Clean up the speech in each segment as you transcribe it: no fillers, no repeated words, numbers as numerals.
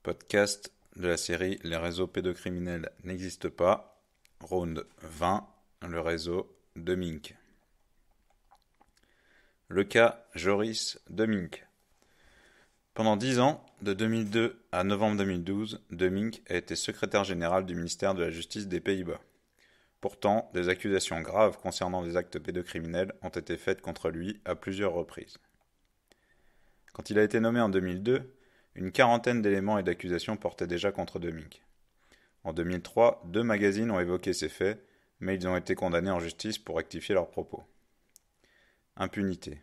Podcast de la série Les réseaux pédocriminels n'existent pas. Round 20, le réseau de Mink. Le cas Joris de Mink. Pendant 10 ans, de 2002 à novembre 2012, de Mink a été secrétaire général du ministère de la Justice des Pays-Bas. Pourtant, des accusations graves concernant des actes pédocriminels ont été faites contre lui à plusieurs reprises. Quand il a été nommé en 2002, une quarantaine d'éléments et d'accusations portaient déjà contre de Mink. En 2003, 2 magazines ont évoqué ces faits, mais ils ont été condamnés en justice pour rectifier leurs propos. Impunité.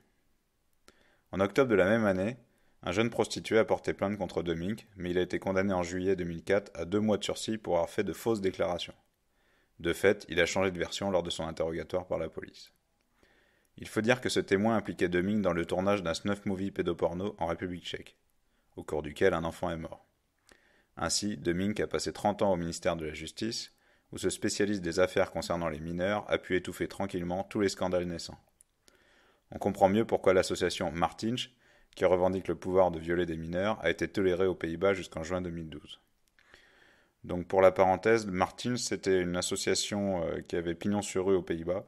En octobre de la même année, un jeune prostitué a porté plainte contre de Mink, mais il a été condamné en juillet 2004 à 2 mois de sursis pour avoir fait de fausses déclarations. De fait, il a changé de version lors de son interrogatoire par la police. Il faut dire que ce témoin impliquait de Mink dans le tournage d'un snuff movie pédoporno en République tchèque, au cours duquel un enfant est mort. Ainsi, de Mink a passé 30 ans au ministère de la Justice, où ce spécialiste des affaires concernant les mineurs a pu étouffer tranquillement tous les scandales naissants. On comprend mieux pourquoi l'association Martinj, qui revendique le pouvoir de violer des mineurs, a été tolérée aux Pays-Bas jusqu'en juin 2012. Donc pour la parenthèse, Martinj, c'était une association qui avait pignon sur rue aux Pays-Bas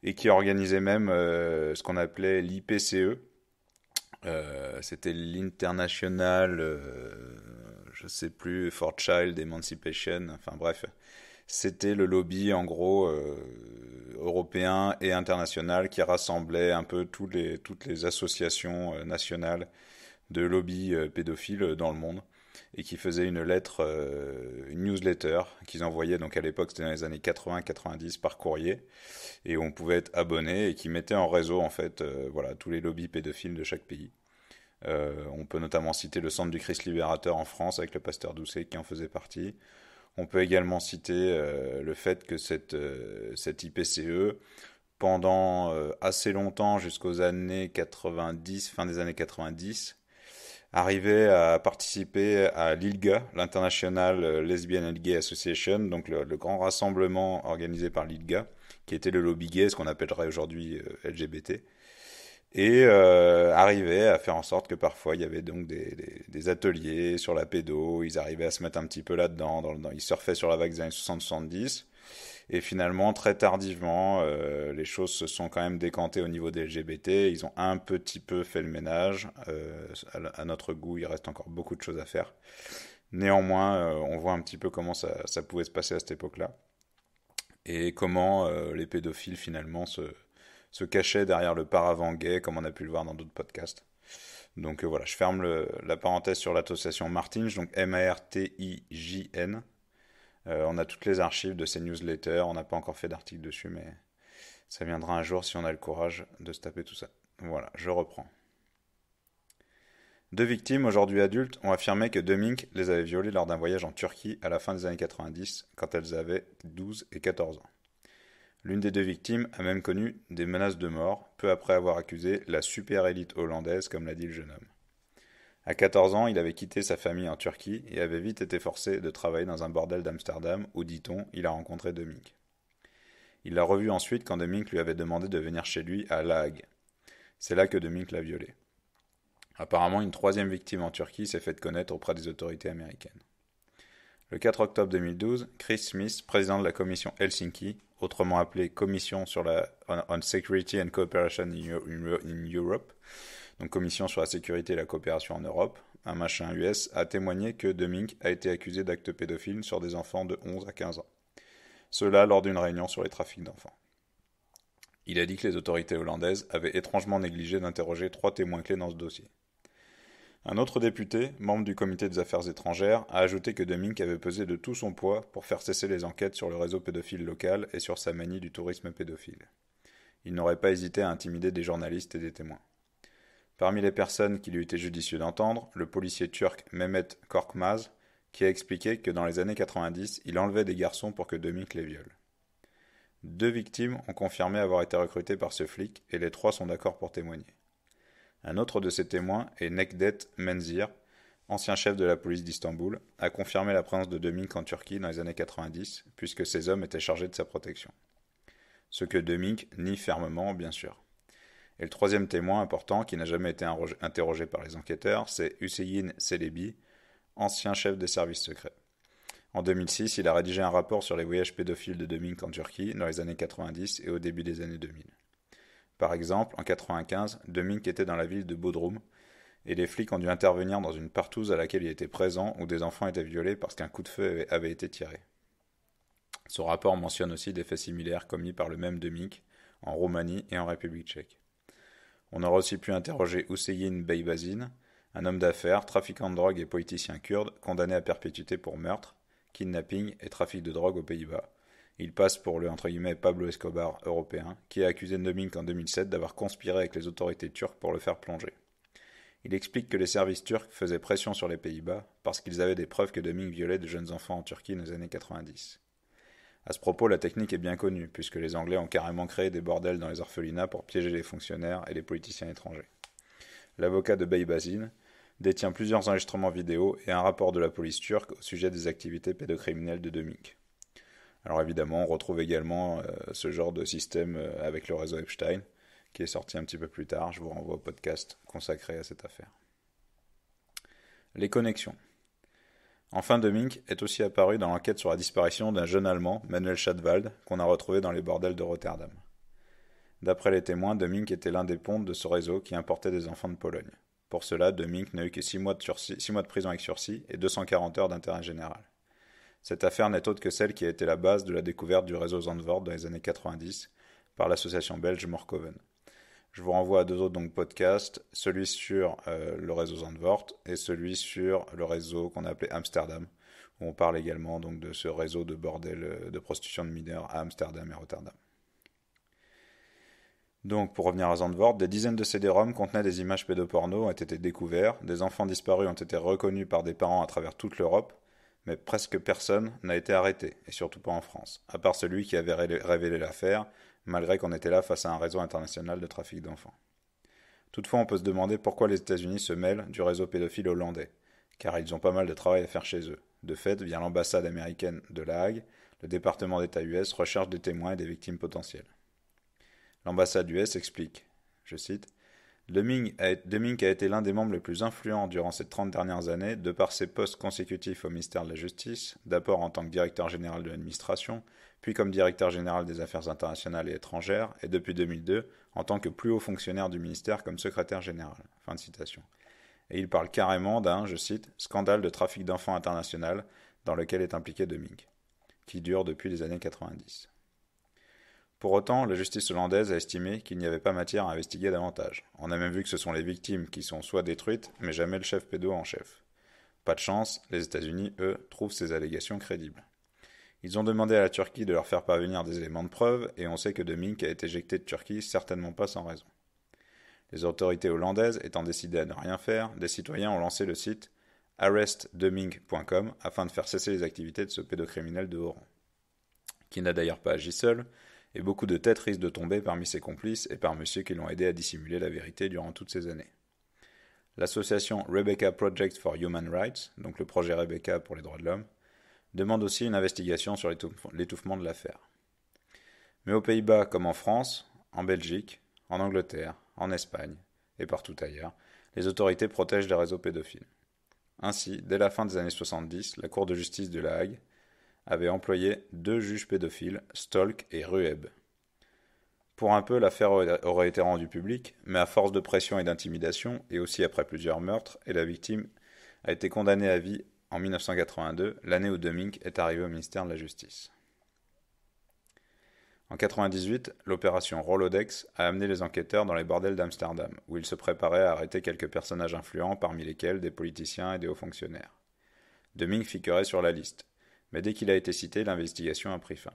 et qui organisait même ce qu'on appelait l'IPCE. C'était l'International, je sais plus, for Child Emancipation, enfin bref. C'était le lobby en gros européen et international qui rassemblait un peu toutes les associations nationales de lobby pédophiles dans le monde et qui faisait une lettre, une newsletter qu'ils envoyaient, donc à l'époque c'était dans les années 80-90 par courrier, et où on pouvait être abonné et qui mettait en réseau en fait voilà, tous les lobbies pédophiles de chaque pays. On peut notamment citer le Centre du Christ Libérateur en France avec le pasteur Doucet qui en faisait partie. On peut également citer le fait que cette IPCE, pendant assez longtemps, jusqu'aux années 90, fin des années 90, arrivait à participer à l'ILGA, l'International Lesbian and Gay Association, donc le grand rassemblement organisé par l'ILGA, qui était le lobby gay, ce qu'on appellerait aujourd'hui LGBT, et arrivait à faire en sorte que parfois il y avait donc des ateliers sur la pédo, ils arrivaient à se mettre un petit peu là-dedans, ils surfaient sur la vague des années 60-70, et finalement, très tardivement, les choses se sont quand même décantées au niveau des LGBT. Ils ont un petit peu fait le ménage. À notre goût, il reste encore beaucoup de choses à faire. Néanmoins, on voit un petit peu comment ça pouvait se passer à cette époque-là. Et comment les pédophiles, finalement, se cachaient derrière le paravent gay, comme on a pu le voir dans d'autres podcasts. Donc voilà, je ferme la parenthèse sur l'association Martinj, donc Martijn. On a toutes les archives de ces newsletters, on n'a pas encore fait d'article dessus, mais ça viendra un jour si on a le courage de se taper tout ça. Voilà, je reprends. 2 victimes, aujourd'hui adultes, ont affirmé que de Mink les avait violées lors d'un voyage en Turquie à la fin des années 90, quand elles avaient 12 et 14 ans. L'une des 2 victimes a même connu des menaces de mort, peu après avoir accusé la super élite hollandaise, comme l'a dit le jeune homme. À 14 ans, il avait quitté sa famille en Turquie et avait vite été forcé de travailler dans un bordel d'Amsterdam où, dit-on, il a rencontré de Mink. Il l'a revu ensuite quand de Mink lui avait demandé de venir chez lui à La Hague. C'est là que de Mink l'a violé. Apparemment, une 3e victime en Turquie s'est faite connaître auprès des autorités américaines. Le 4 octobre 2012, Chris Smith, président de la commission Helsinki, autrement appelée Commission sur la on Security and Cooperation in Europe, donc Commission sur la sécurité et la coopération en Europe, un machin US, a témoigné que de Mink a été accusé d'actes pédophiles sur des enfants de 11 à 15 ans. Cela lors d'une réunion sur les trafics d'enfants. Il a dit que les autorités hollandaises avaient étrangement négligé d'interroger 3 témoins clés dans ce dossier. Un autre député, membre du comité des affaires étrangères, a ajouté que de Mink avait pesé de tout son poids pour faire cesser les enquêtes sur le réseau pédophile local et sur sa manie du tourisme pédophile. Il n'aurait pas hésité à intimider des journalistes et des témoins. Parmi les personnes qu'il eût été judicieux d'entendre, le policier turc Mehmet Korkmaz, qui a expliqué que dans les années 90, il enlevait des garçons pour que de Mink les viole. 2 victimes ont confirmé avoir été recrutées par ce flic et les 3 sont d'accord pour témoigner. Un autre de ces témoins est Nekdet Menzir, ancien chef de la police d'Istanbul, a confirmé la présence de Mink en Turquie dans les années 90, puisque ces hommes étaient chargés de sa protection. Ce que de Mink nie fermement, bien sûr. Et le 3e témoin important, qui n'a jamais été interrogé par les enquêteurs, c'est Hüseyin Celebi, ancien chef des services secrets. En 2006, il a rédigé un rapport sur les voyages pédophiles de Demink en Turquie dans les années 90 et au début des années 2000. Par exemple, en 1995, Demink était dans la ville de Bodrum et les flics ont dû intervenir dans une partouze à laquelle il était présent où des enfants étaient violés parce qu'un coup de feu avait été tiré. Ce rapport mentionne aussi des faits similaires commis par le même Demink en Roumanie et en République tchèque. On aurait aussi pu interroger Hüseyin Beybazine, un homme d'affaires, trafiquant de drogue et politicien kurde, condamné à perpétuité pour meurtre, kidnapping et trafic de drogue aux Pays-Bas. Il passe pour le « Pablo Escobar européen », qui est accusé de Demink en 2007 d'avoir conspiré avec les autorités turques pour le faire plonger. Il explique que les services turcs faisaient pression sur les Pays-Bas parce qu'ils avaient des preuves que Demink violait de jeunes enfants en Turquie dans les années 90. À ce propos, la technique est bien connue, puisque les Anglais ont carrément créé des bordels dans les orphelinats pour piéger les fonctionnaires et les politiciens étrangers. L'avocat de Beybazine détient plusieurs enregistrements vidéo et un rapport de la police turque au sujet des activités pédocriminelles de Demink. Alors évidemment, on retrouve également ce genre de système avec le réseau Epstein, qui est sorti un petit peu plus tard. Je vous renvoie au podcast consacré à cette affaire. Les connexions. Enfin, Demink est aussi apparu dans l'enquête sur la disparition d'un jeune Allemand, Manuel Schadwald, qu'on a retrouvé dans les bordels de Rotterdam. D'après les témoins, Demink était l'un des pontes de ce réseau qui importait des enfants de Pologne. Pour cela, Demink n'a eu que 6 mois de prison avec sursis et 240 heures d'intérêt général. Cette affaire n'est autre que celle qui a été la base de la découverte du réseau Zandvoort dans les années 90 par l'association belge Morkoven. Je vous renvoie à deux autres podcasts, celui sur le réseau Zandvoort et celui sur le réseau qu'on a appelé Amsterdam, où on parle également de ce réseau de bordel de prostitution de mineurs à Amsterdam et Rotterdam. Donc, pour revenir à Zandvoort, des dizaines de CD-ROM contenaient des images pédoporno ont été découverts, des enfants disparus ont été reconnus par des parents à travers toute l'Europe, mais presque personne n'a été arrêté, et surtout pas en France, à part celui qui avait révélé l'affaire, malgré qu'on était là face à un réseau international de trafic d'enfants. Toutefois, on peut se demander pourquoi les États-Unis se mêlent du réseau pédophile hollandais, car ils ont pas mal de travail à faire chez eux. De fait, via l'ambassade américaine de La Hague, le département d'État US recherche des témoins et des victimes potentielles. L'ambassade US explique, je cite, Demink a été l'un des membres les plus influents durant ces 30 dernières années de par ses postes consécutifs au ministère de la Justice, d'abord en tant que directeur général de l'administration, puis comme directeur général des affaires internationales et étrangères, et depuis 2002 en tant que plus haut fonctionnaire du ministère comme secrétaire général. Fin de citation. Et il parle carrément d'un, je cite, scandale de trafic d'enfants international dans lequel est impliqué Demink, qui dure depuis les années 90. Pour autant, la justice hollandaise a estimé qu'il n'y avait pas matière à investiguer davantage. On a même vu que ce sont les victimes qui sont soit détruites, mais jamais le chef pédo en chef. Pas de chance, les États-Unis, eux, trouvent ces allégations crédibles. Ils ont demandé à la Turquie de leur faire parvenir des éléments de preuve, et on sait que Demink a été éjecté de Turquie, certainement pas sans raison. Les autorités hollandaises étant décidées à ne rien faire, des citoyens ont lancé le site arrestdemink.com afin de faire cesser les activités de ce pédocriminel de haut rang, qui n'a d'ailleurs pas agi seul, et beaucoup de têtes risquent de tomber parmi ses complices et parmi ceux qui l'ont aidé à dissimuler la vérité durant toutes ces années. L'association Rebecca Project for Human Rights, donc le projet Rebecca pour les droits de l'homme, demande aussi une investigation sur l'étouffement de l'affaire. Mais aux Pays-Bas comme en France, en Belgique, en Angleterre, en Espagne et partout ailleurs, les autorités protègent les réseaux pédophiles. Ainsi, dès la fin des années 70, la Cour de justice de La Hague avait employé 2 juges pédophiles, Stolk et Rueb. Pour un peu, l'affaire aurait été rendue publique, mais à force de pression et d'intimidation, et aussi après plusieurs meurtres, et la victime a été condamnée à vie en 1982, l'année où Demink est arrivé au ministère de la Justice. En 1998, l'opération Rolodex a amené les enquêteurs dans les bordels d'Amsterdam, où ils se préparaient à arrêter quelques personnages influents, parmi lesquels des politiciens et des hauts fonctionnaires. Demink figurait sur la liste, mais dès qu'il a été cité, l'investigation a pris fin.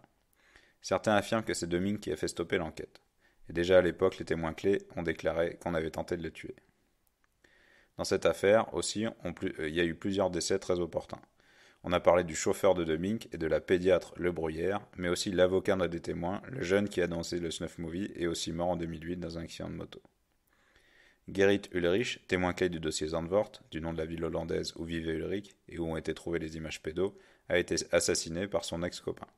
Certains affirment que c'est Demink qui a fait stopper l'enquête, et déjà à l'époque, les témoins clés ont déclaré qu'on avait tenté de le tuer. Dans cette affaire aussi, il y a eu plusieurs décès très opportuns. On a parlé du chauffeur de Demink et de la pédiatre Le Bruyère, mais aussi l'avocat d'un des témoins, le jeune qui a dansé le snuff movie et aussi mort en 2008 dans un accident de moto. Gerrit Ulrich, témoin clé du dossier Zandvoort, du nom de la ville hollandaise où vivait Ulrich et où ont été trouvées les images pédos, a été assassiné par son ex-copain.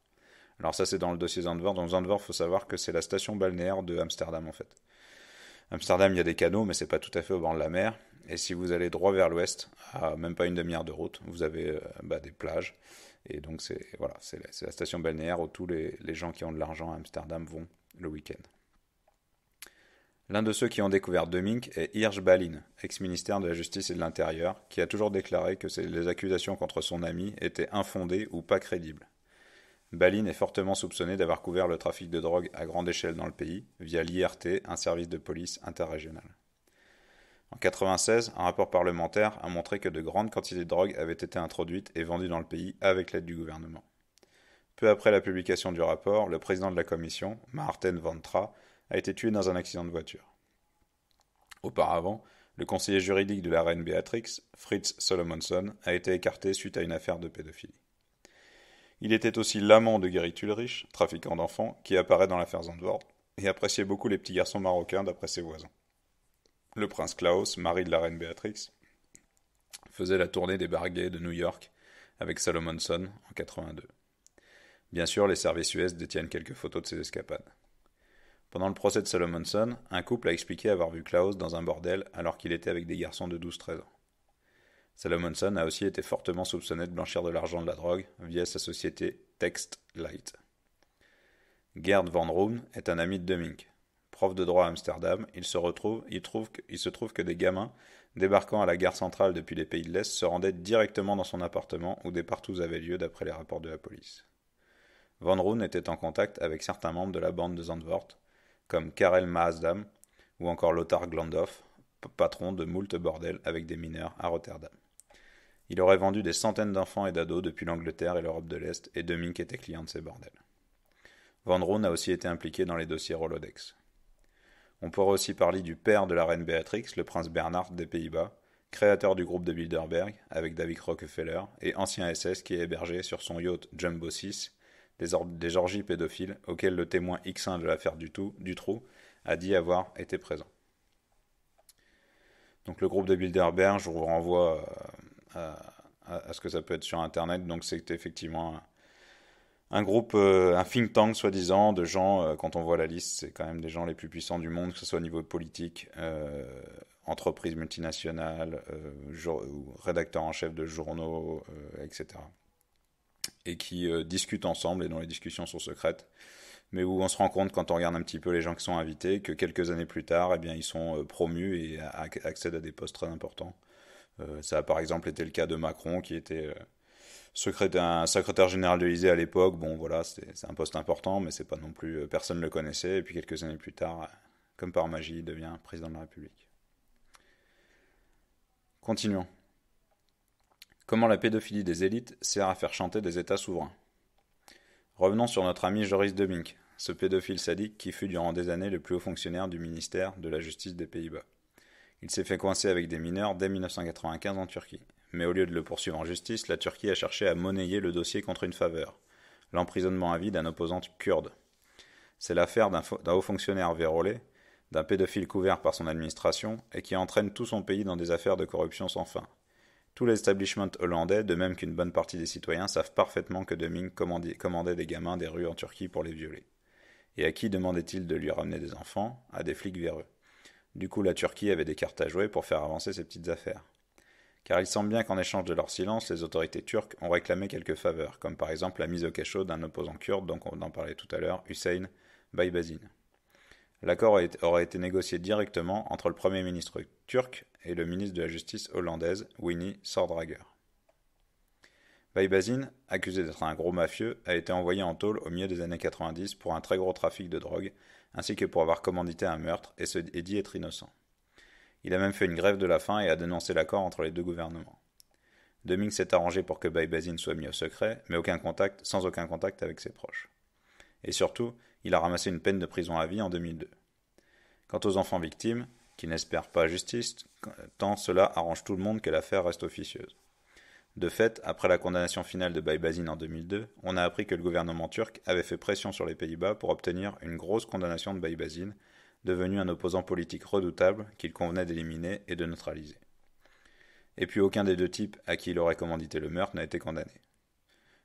Alors ça c'est dans le dossier Zandvoort. Dans Zandvoort, il faut savoir que c'est la station balnéaire de Amsterdam en fait. Amsterdam, il y a des canaux, mais c'est pas tout à fait au bord de la mer. Et si vous allez droit vers l'ouest, à même pas une demi-heure de route, vous avez des plages. Et donc c'est la station balnéaire où tous les gens qui ont de l'argent à Amsterdam vont le week-end. L'un de ceux qui ont découvert Demmink est Hirsch Ballin, ex-ministère de la Justice et de l'Intérieur, qui a toujours déclaré que les accusations contre son ami étaient infondées ou pas crédibles. Ballin est fortement soupçonné d'avoir couvert le trafic de drogue à grande échelle dans le pays, via l'IRT, un service de police interrégional. En 1996, un rapport parlementaire a montré que de grandes quantités de drogue avaient été introduites et vendues dans le pays avec l'aide du gouvernement. Peu après la publication du rapport, le président de la commission, Maarten van Tra, a été tué dans un accident de voiture. Auparavant, le conseiller juridique de la reine Béatrix, Frits Solomonson, a été écarté suite à une affaire de pédophilie. Il était aussi l'amant de Gerrit Ulrich, trafiquant d'enfants, qui apparaît dans l'affaire Zandvoort, et appréciait beaucoup les petits garçons marocains d'après ses voisins. Le prince Klaus, mari de la reine Béatrix, faisait la tournée des bars gays de New York avec Salomonson en 1982. Bien sûr, les services US détiennent quelques photos de ces escapades. Pendant le procès de Salomonson, un couple a expliqué avoir vu Klaus dans un bordel alors qu'il était avec des garçons de 12-13 ans. Salomonson a aussi été fortement soupçonné de blanchir de l'argent de la drogue via sa société Text Light. Gerd van Roon est un ami de Demmink. Prof de droit à Amsterdam, il se trouve que des gamins débarquant à la gare centrale depuis les pays de l'Est se rendaient directement dans son appartement où des partous avaient lieu d'après les rapports de la police. Van Roon était en contact avec certains membres de la bande de Zandvoort, comme Karel Maasdam ou encore Lothar Glandhoff, patron de moult bordels avec des mineurs à Rotterdam. Il aurait vendu des centaines d'enfants et d'ados depuis l'Angleterre et l'Europe de l'Est, et Demmink était client de ces bordels. Van Roon a aussi été impliqué dans les dossiers Rolodex. On pourrait aussi parler du père de la reine Béatrix, le prince Bernhard des Pays-Bas, créateur du groupe de Bilderberg avec David Rockefeller et ancien SS qui est hébergé sur son yacht Jumbo 6 des orgies pédophiles auxquelles le témoin X1 de l'affaire Dutroux a dit avoir été présent. Donc le groupe de Bilderberg, je vous renvoie à ce que ça peut être sur internet. Donc c'est effectivement un groupe, un think tank soi-disant de gens, quand on voit la liste, c'est quand même des gens les plus puissants du monde, que ce soit au niveau politique, entreprises multinationales, rédacteurs en chef de journaux, etc. Et qui discutent ensemble et dont les discussions sont secrètes, mais où on se rend compte quand on regarde un petit peu les gens qui sont invités que quelques années plus tard, eh bien, ils sont promus et accèdent à des postes très importants. Ça a par exemple été le cas de Macron qui était un secrétaire général de l'Élysée à l'époque. Bon voilà, c'est un poste important, mais c'est pas non plus, personne ne le connaissait. Et puis quelques années plus tard, comme par magie, il devient président de la République. Continuons. Comment la pédophilie des élites sert à faire chanter des États souverains. Revenons sur notre ami Joris Demmink, ce pédophile sadique qui fut durant des années le plus haut fonctionnaire du ministère de la Justice des Pays-Bas. Il s'est fait coincer avec des mineurs dès 1995 en Turquie. Mais au lieu de le poursuivre en justice, la Turquie a cherché à monnayer le dossier contre une faveur, l'emprisonnement à vie d'un opposant kurde. C'est l'affaire d'un haut fonctionnaire vérolé, d'un pédophile couvert par son administration et qui entraîne tout son pays dans des affaires de corruption sans fin. Tous les establishments hollandais, de même qu'une bonne partie des citoyens, savent parfaitement que Demmink commandait des gamins des rues en Turquie pour les violer. Et à qui demandait-il de lui ramener des enfants? À des flics véreux. Du coup, la Turquie avait des cartes à jouer pour faire avancer ces petites affaires. Car il semble bien qu'en échange de leur silence, les autorités turques ont réclamé quelques faveurs, comme par exemple la mise au cachot d'un opposant kurde, dont on en parlait tout à l'heure, Hüseyin Baybazin. L'accord aurait été négocié directement entre le Premier ministre turc et le ministre de la Justice hollandaise, Winnie Sordrager. Baybazin, accusé d'être un gros mafieux, a été envoyé en tôle au milieu des années 90 pour un très gros trafic de drogue, ainsi que pour avoir commandité un meurtre et dit être innocent. Il a même fait une grève de la faim et a dénoncé l'accord entre les deux gouvernements. Demmink s'est arrangé pour que Baybazin soit mis au secret, mais sans aucun contact avec ses proches. Et surtout, il a ramassé une peine de prison à vie en 2002. Quant aux enfants victimes, qui n'espèrent pas justice, tant cela arrange tout le monde que l'affaire reste officieuse. De fait, après la condamnation finale de Baybazin en 2002, on a appris que le gouvernement turc avait fait pression sur les Pays-Bas pour obtenir une grosse condamnation de Baybazin, devenu un opposant politique redoutable qu'il convenait d'éliminer et de neutraliser. Et puis aucun des deux types à qui il aurait commandité le meurtre n'a été condamné.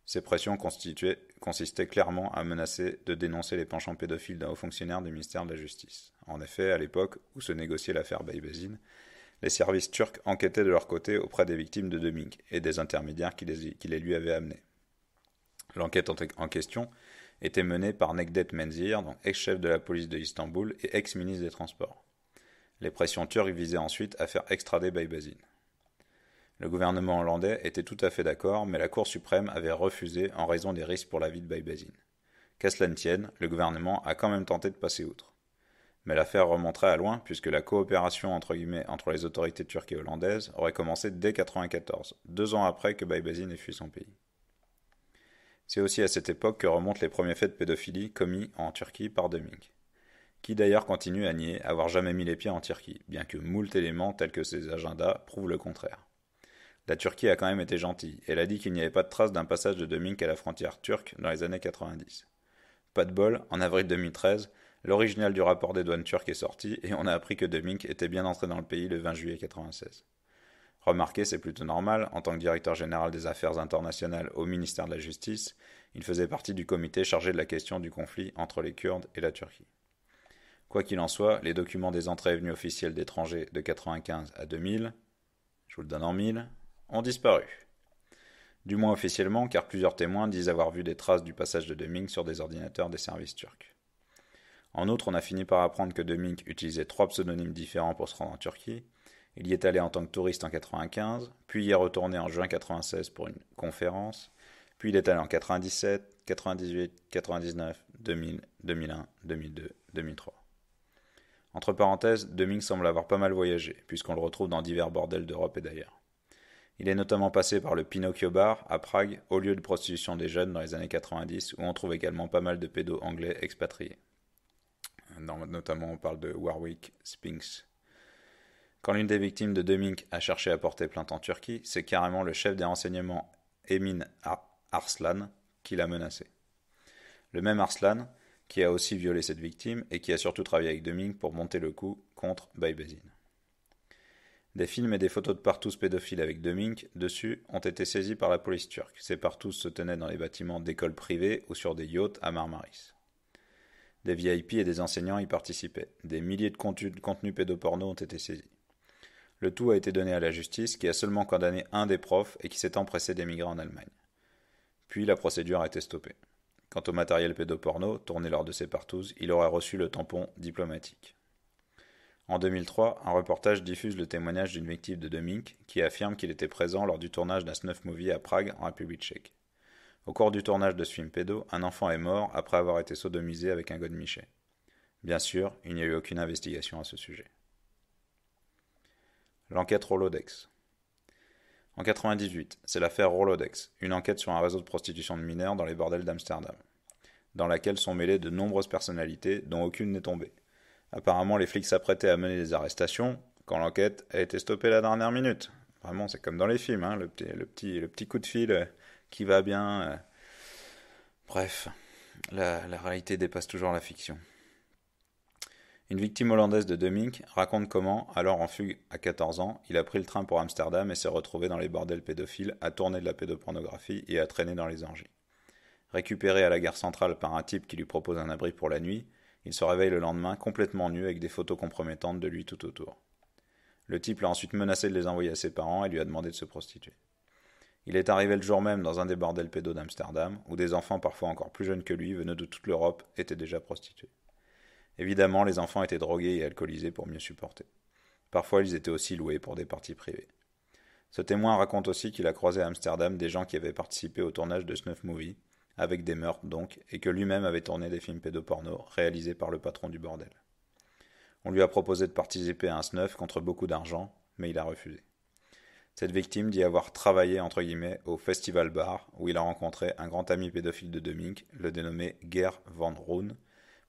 Ces pressions consistaient clairement à menacer de dénoncer les penchants pédophiles d'un haut fonctionnaire du ministère de la Justice. En effet, à l'époque où se négociait l'affaire Baybazine, les services turcs enquêtaient de leur côté auprès des victimes de Deming et des intermédiaires qui les lui avaient amenés. L'enquête en question était menée par Necdet Menzir, donc ex-chef de la police de Istanbul et ex-ministre des Transports. Les pressions turques visaient ensuite à faire extrader Baybazine. Le gouvernement hollandais était tout à fait d'accord, mais la Cour suprême avait refusé en raison des risques pour la vie de Baybazine. Qu'à cela ne tienne, le gouvernement a quand même tenté de passer outre. Mais l'affaire remonterait à loin, puisque la coopération entre les autorités turques et hollandaises aurait commencé dès 1994, 2 ans après que Baybazine ait fui son pays. C'est aussi à cette époque que remontent les premiers faits de pédophilie commis en Turquie par Deming, qui d'ailleurs continue à nier avoir jamais mis les pieds en Turquie, bien que moult éléments tels que ses agendas prouvent le contraire. La Turquie a quand même été gentille. Elle a dit qu'il n'y avait pas de trace d'un passage de Deming à la frontière turque dans les années 90. Pas de bol, en avril 2013, l'original du rapport des douanes turques est sorti et on a appris que Deming était bien entré dans le pays le 20 juillet 1996. Remarquez, c'est plutôt normal, en tant que directeur général des affaires internationales au ministère de la Justice, il faisait partie du comité chargé de la question du conflit entre les Kurdes et la Turquie. Quoi qu'il en soit, les documents des entrées et venues officielles d'étrangers de 1995 à 2000, je vous le donne en 1000, ont disparu. Du moins officiellement, car plusieurs témoins disent avoir vu des traces du passage de Deming sur des ordinateurs des services turcs. En outre, on a fini par apprendre que Deming utilisait 3 pseudonymes différents pour se rendre en Turquie. Il y est allé en tant que touriste en 1995, puis y est retourné en juin 1996 pour une conférence, puis il est allé en 1997, 1998, 1999, 2000, 2001, 2002, 2003. Entre parenthèses, Deming semble avoir pas mal voyagé, puisqu'on le retrouve dans divers bordels d'Europe et d'ailleurs. Il est notamment passé par le Pinocchio Bar à Prague, au lieu de prostitution des jeunes dans les années 90, où on trouve également pas mal de pédos anglais expatriés. Notamment on parle de Warwick Spinks. Quand l'une des victimes de Deming a cherché à porter plainte en Turquie, c'est carrément le chef des renseignements Emin Arslan qui l'a menacé. Le même Arslan qui a aussi violé cette victime et qui a surtout travaillé avec Deming pour monter le coup contre Baybazine. Des films et des photos de partous pédophiles avec Deming dessus ont été saisis par la police turque. Ces partous se tenaient dans les bâtiments d'écoles privées ou sur des yachts à Marmaris. Des VIP et des enseignants y participaient. Des milliers de contenus pédoporno ont été saisis. Le tout a été donné à la justice qui a seulement condamné un des profs et qui s'est empressé d'émigrer en Allemagne. Puis la procédure a été stoppée. Quant au matériel pédoporno tourné lors de ces partous, il aurait reçu le tampon diplomatique. En 2003, un reportage diffuse le témoignage d'une victime de Deming qui affirme qu'il était présent lors du tournage d'un snuff movie à Prague, en République tchèque. Au cours du tournage de ce film pédo, un enfant est mort après avoir été sodomisé avec un godemiché. Bien sûr, il n'y a eu aucune investigation à ce sujet. L'enquête Rolodex. En 1998, c'est l'affaire Rolodex, une enquête sur un réseau de prostitution de mineurs dans les bordels d'Amsterdam, dans laquelle sont mêlées de nombreuses personnalités dont aucune n'est tombée. Apparemment, les flics s'apprêtaient à mener des arrestations quand l'enquête a été stoppée à la dernière minute. Vraiment, c'est comme dans les films, hein, le petit coup de fil qui va bien. Bref, la réalité dépasse toujours la fiction. Une victime hollandaise de Deming raconte comment, alors en fugue à 14 ans, il a pris le train pour Amsterdam et s'est retrouvé dans les bordels pédophiles à tourner de la pédopornographie et à traîner dans les orgies. Récupéré à la gare centrale par un type qui lui propose un abri pour la nuit, il se réveille le lendemain complètement nu avec des photos compromettantes de lui tout autour. Le type l'a ensuite menacé de les envoyer à ses parents et lui a demandé de se prostituer. Il est arrivé le jour même dans un des bordels pédos d'Amsterdam, où des enfants parfois encore plus jeunes que lui, venus de toute l'Europe, étaient déjà prostitués. Évidemment, les enfants étaient drogués et alcoolisés pour mieux supporter. Parfois, ils étaient aussi loués pour des parties privées. Ce témoin raconte aussi qu'il a croisé à Amsterdam des gens qui avaient participé au tournage de Snuff Movie, avec des meurtres donc, et que lui-même avait tourné des films pédoporno réalisés par le patron du bordel. On lui a proposé de participer à un snuff contre beaucoup d'argent, mais il a refusé. Cette victime dit avoir travaillé entre guillemets au Festival Bar, où il a rencontré un grand ami pédophile de Deming, le dénommé Ger van Roon,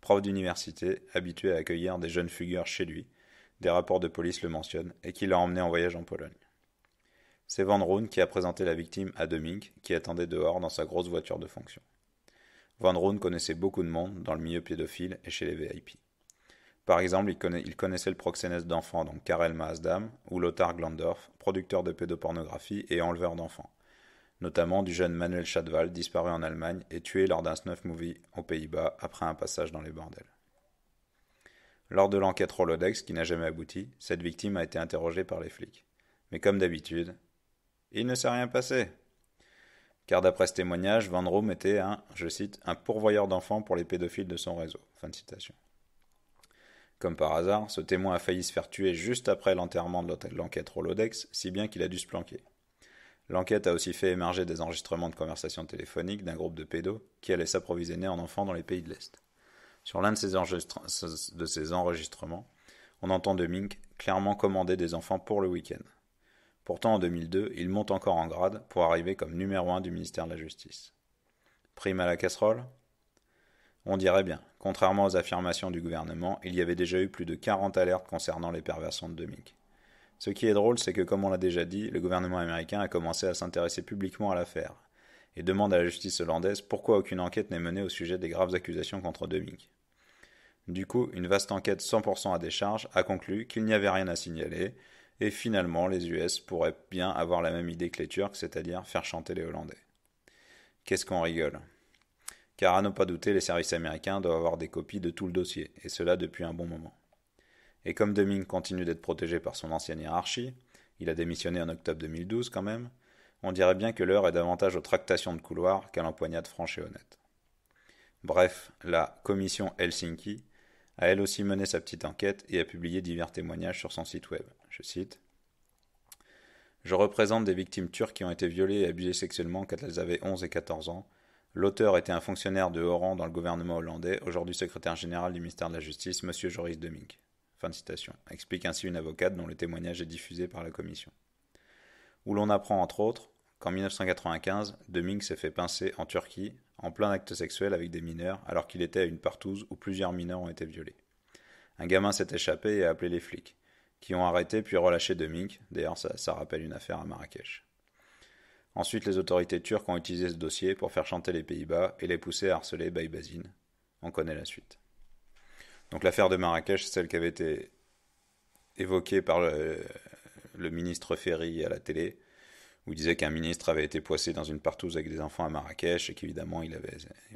prof d'université, habitué à accueillir des jeunes fugueurs chez lui, des rapports de police le mentionnent, et qui l'a emmené en voyage en Pologne. C'est Van Roon qui a présenté la victime à Deming, qui attendait dehors dans sa grosse voiture de fonction. Van Roon connaissait beaucoup de monde dans le milieu pédophile et chez les VIP. Par exemple, il connaissait le proxénète d'enfants, donc Karel Maasdam, ou Lothar Glandorf, producteur de pédopornographie et enleveur d'enfants. notamment du jeune Manuel Schadwal disparu en Allemagne et tué lors d'un snuff movie aux Pays-Bas après un passage dans les bordels. Lors de l'enquête Rolodex, qui n'a jamais abouti, cette victime a été interrogée par les flics. Mais comme d'habitude, il ne s'est rien passé. Car d'après ce témoignage, Van Room était je cite, un pourvoyeur d'enfants pour les pédophiles de son réseau. Fin de citation. Comme par hasard, ce témoin a failli se faire tuer juste après l'enterrement de l'enquête Rolodex, si bien qu'il a dû se planquer. L'enquête a aussi fait émerger des enregistrements de conversations téléphoniques d'un groupe de pédos qui allait s'approvisionner en enfants dans les pays de l'Est. Sur l'un de ces enregistrements, on entend de Mink clairement commander des enfants pour le week-end. Pourtant, en 2002, il monte encore en grade pour arriver comme numéro 1 du ministère de la Justice. Prime à la casserole ? On dirait bien. Contrairement aux affirmations du gouvernement, il y avait déjà eu plus de 40 alertes concernant les perversions de Mink. Ce qui est drôle, c'est que, comme on l'a déjà dit, le gouvernement américain a commencé à s'intéresser publiquement à l'affaire et demande à la justice hollandaise pourquoi aucune enquête n'est menée au sujet des graves accusations contre Mink. Du coup, une vaste enquête 100% à décharge a conclu qu'il n'y avait rien à signaler, et finalement les US pourraient bien avoir la même idée que les Turcs, c'est-à-dire faire chanter les Hollandais. Qu'est-ce qu'on rigole ? Car à ne pas douter, les services américains doivent avoir des copies de tout le dossier, et cela depuis un bon moment. Et comme Mink continue d'être protégé par son ancienne hiérarchie, il a démissionné en octobre 2012 quand même, on dirait bien que l'heure est davantage aux tractations de couloir qu'à l'empoignade franche et honnête. Bref, la commission Helsinki a elle aussi mené sa petite enquête et a publié divers témoignages sur son site web. Je cite : « Je représente des victimes turques qui ont été violées et abusées sexuellement quand elles avaient 11 et 14 ans. L'auteur était un fonctionnaire de haut rang dans le gouvernement hollandais, aujourd'hui secrétaire général du ministère de la Justice, M. Joris de Mink. » Fin de citation. Explique ainsi une avocate dont le témoignage est diffusé par la commission. Où l'on apprend entre autres qu'en 1995, de Mink s'est fait pincer en Turquie en plein acte sexuel avec des mineurs alors qu'il était à une partouze où plusieurs mineurs ont été violés. Un gamin s'est échappé et a appelé les flics, qui ont arrêté puis relâché de Mink. D'ailleurs, ça rappelle une affaire à Marrakech. Ensuite, les autorités turques ont utilisé ce dossier pour faire chanter les Pays-Bas et les pousser à harceler Baybazine. On connaît la suite. Donc l'affaire de Marrakech, c'est celle qui avait été évoquée par le ministre Ferry à la télé, où il disait qu'un ministre avait été poissé dans une partouze avec des enfants à Marrakech et qu'évidemment,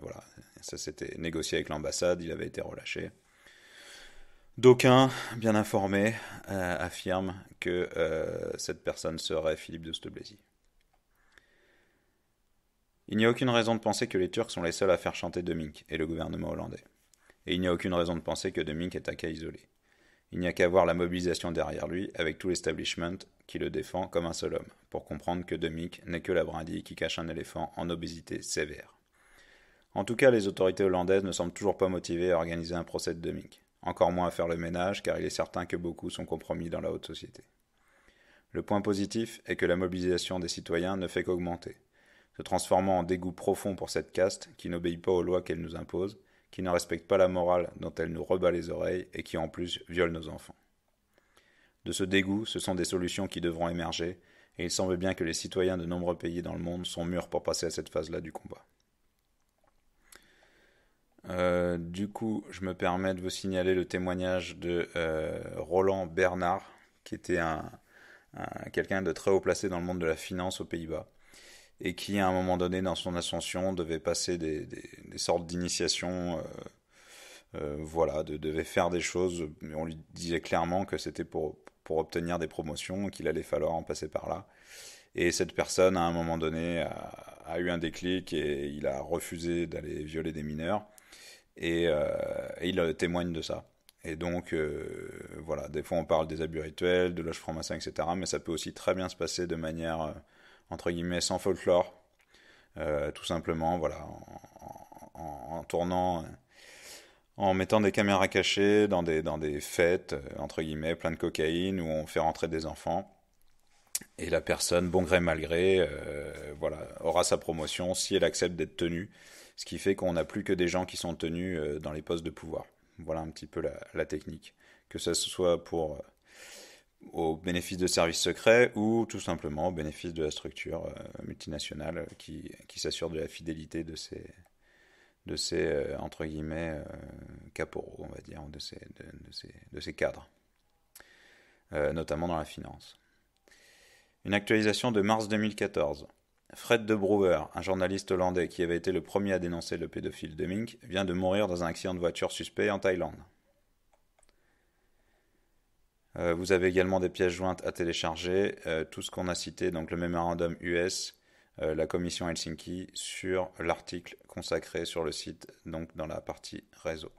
voilà, ça s'était négocié avec l'ambassade, il avait été relâché. D'aucuns, bien informés, affirment que cette personne serait Philippe Douste-Blazy. Il n'y a aucune raison de penser que les Turcs sont les seuls à faire chanter de Mink et le gouvernement hollandais. Et il n'y a aucune raison de penser que de Mink est un cas isolé. Il n'y a qu'à voir la mobilisation derrière lui, avec tout l'establishment qui le défend comme un seul homme, pour comprendre que de Mink n'est que la brindille qui cache un éléphant en obésité sévère. En tout cas, les autorités hollandaises ne semblent toujours pas motivées à organiser un procès de Mink, encore moins à faire le ménage, car il est certain que beaucoup sont compromis dans la haute société. Le point positif est que la mobilisation des citoyens ne fait qu'augmenter, se transformant en dégoût profond pour cette caste qui n'obéit pas aux lois qu'elle nous impose, qui ne respecte pas la morale dont elle nous rebat les oreilles et qui en plus viole nos enfants. De ce dégoût, ce sont des solutions qui devront émerger, et il semble bien que les citoyens de nombreux pays dans le monde sont mûrs pour passer à cette phase-là du combat. Du coup, je me permets de vous signaler le témoignage de Roland Bernard, qui était quelqu'un de très haut placé dans le monde de la finance aux Pays-Bas, et qui, à un moment donné, dans son ascension, devait passer des sortes d'initiations, devait faire des choses, mais on lui disait clairement que c'était pour obtenir des promotions, qu'il allait falloir en passer par là. Et cette personne, à un moment donné, a eu un déclic et il a refusé d'aller violer des mineurs, et il témoigne de ça. Et donc, des fois on parle des abus rituels, de loges francs-maçons, etc., mais ça peut aussi très bien se passer de manière entre guillemets sans folklore, tout simplement, en tournant, en mettant des caméras cachées dans des fêtes, entre guillemets, plein de cocaïne, où on fait rentrer des enfants, et la personne, bon gré mal gré, aura sa promotion si elle accepte d'être tenue, ce qui fait qu'on n'a plus que des gens qui sont tenus dans les postes de pouvoir. Voilà un petit peu la technique, que ce soit au bénéfice de services secrets ou tout simplement au bénéfice de la structure multinationale qui s'assure de la fidélité de ces entre guillemets caporaux, on va dire, de ces cadres, notamment dans la finance. Une actualisation de mars 2014. Fred de Brouwer, un journaliste hollandais qui avait été le premier à dénoncer le pédophile de Mink, vient de mourir dans un accident de voiture suspect en Thaïlande. Vous avez également des pièces jointes à télécharger, tout ce qu'on a cité, donc le mémorandum US, la commission Helsinki, sur l'article consacré sur le site, donc dans la partie réseau.